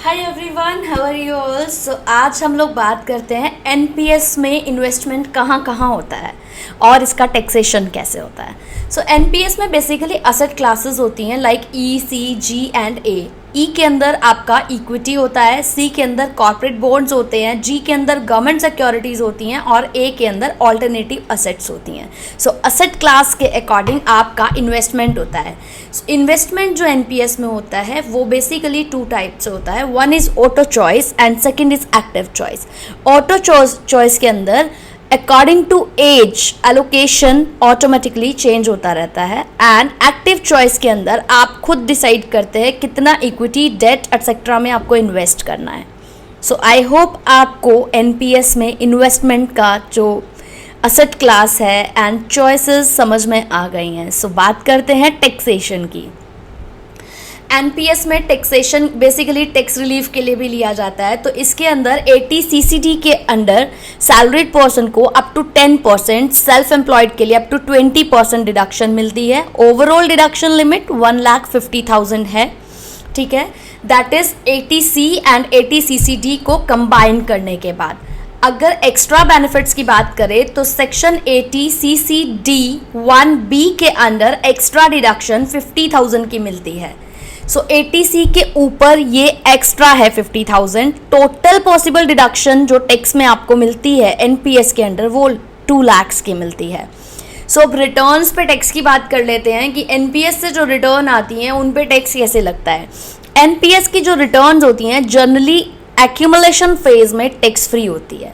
Hi everyone, how are you all. So आज हम लोग बात करते हैं एनपीएस में इन्वेस्टमेंट कहाँ कहाँ होता है और इसका टैक्सेशन कैसे होता है। सो एनपीएस में बेसिकली असेट क्लासेस होती हैं like E, C, ji and ए। ई के अंदर आपका इक्विटी होता है, सी के अंदर कॉर्पोरेट बॉन्ड्स होते हैं, जी के अंदर गवर्नमेंट सिक्योरिटीज़ होती हैं और ए के अंदर ऑल्टरनेटिव असेट्स होती हैं। सो असेट क्लास के अकॉर्डिंग आपका इन्वेस्टमेंट होता है। इन्वेस्टमेंट जो एनपीएस में होता है वो बेसिकली टू टाइप से होता है। One is auto choice and second is active choice. Auto choice के अंदर according to age allocation automatically change होता रहता है एंड एक्टिव चॉइस के अंदर आप खुद डिसाइड करते हैं कितना इक्विटी, डेट एटसेट्रा में आपको इन्वेस्ट करना है। सो आई होप आपको एनपीएस में इन्वेस्टमेंट का जो असेट क्लास है एंड चॉइसेस समझ में आ गई हैं। सो बात करते हैं टैक्सेशन की। एनपीएस में टैक्सेशन बेसिकली टैक्स रिलीफ के लिए भी लिया जाता है। तो इसके अंदर 80 सीसीडी के अंडर सैलरीड पर्सन को अप टू 10%, सेल्फ एम्प्लॉयड के लिए अप टू 20% डिडक्शन मिलती है। ओवरऑल डिडक्शन लिमिट 1,50,000 है, ठीक है। That is 80C and 80 CCD को कंबाइन करने के बाद। अगर एक्स्ट्रा बेनिफिट्स की बात करें तो सेक्शन 80 CCD 1B के अंडर एक्स्ट्रा डिडक्शन 50,000 की मिलती है। सो 80C के ऊपर ये एक्स्ट्रा है 50,000। टोटल पॉसिबल डिडक्शन जो टैक्स में आपको मिलती है एनपीएस के अंडर वो 2 लाख की मिलती है। सो अब रिटर्न्स पे टैक्स की बात कर लेते हैं कि एनपीएस से जो रिटर्न आती हैं उन पे टैक्स कैसे लगता है। एनपीएस की जो रिटर्न्स होती हैं जनरली एक्यूमुलेशन फेज में टैक्स फ्री होती है।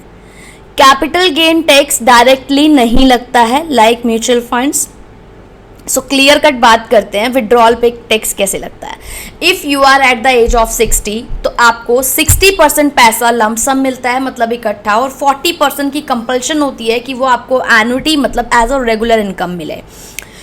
कैपिटल गेन टैक्स डायरेक्टली नहीं लगता है like mutual funds. So clear cut बात करते हैं विड्रॉल पे टैक्स कैसे लगता है। If you are at the age of 60 तो आपको 60% पैसा लमसम मिलता है, मतलब इकट्ठा, और 40% की कंपल्शन होती है कि वो आपको एनुटी मतलब एज अ रेगुलर इनकम मिले।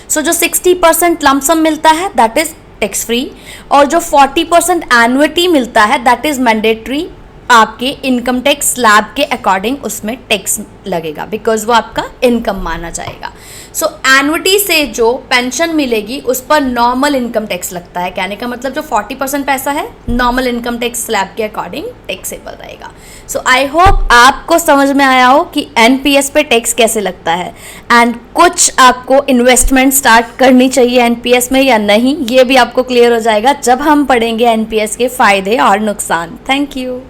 सो जो 60% लमसम मिलता है दैट इज टैक्स फ्री और जो 40% एनुटी मिलता है दैट इज मैंडेटरी। आपके इनकम टैक्स स्लैब के अकॉर्डिंग उसमें टैक्स लगेगा बिकॉज वो आपका इनकम माना जाएगा। सो एनुटी से जो पेंशन मिलेगी उस पर नॉर्मल इनकम टैक्स लगता है। कहने का मतलब जो 40% पैसा है नॉर्मल इनकम टैक्स स्लैब के अकॉर्डिंग टैक्सेबल रहेगा। सो आई होप आपको समझ में आया हो कि एनपीएस पे टैक्स कैसे लगता है एंड कुछ आपको इन्वेस्टमेंट स्टार्ट करनी चाहिए एनपीएस में या नहीं, ये भी आपको क्लियर हो जाएगा जब हम पढ़ेंगे एनपीएस के फ़ायदे और नुकसान। Thank you.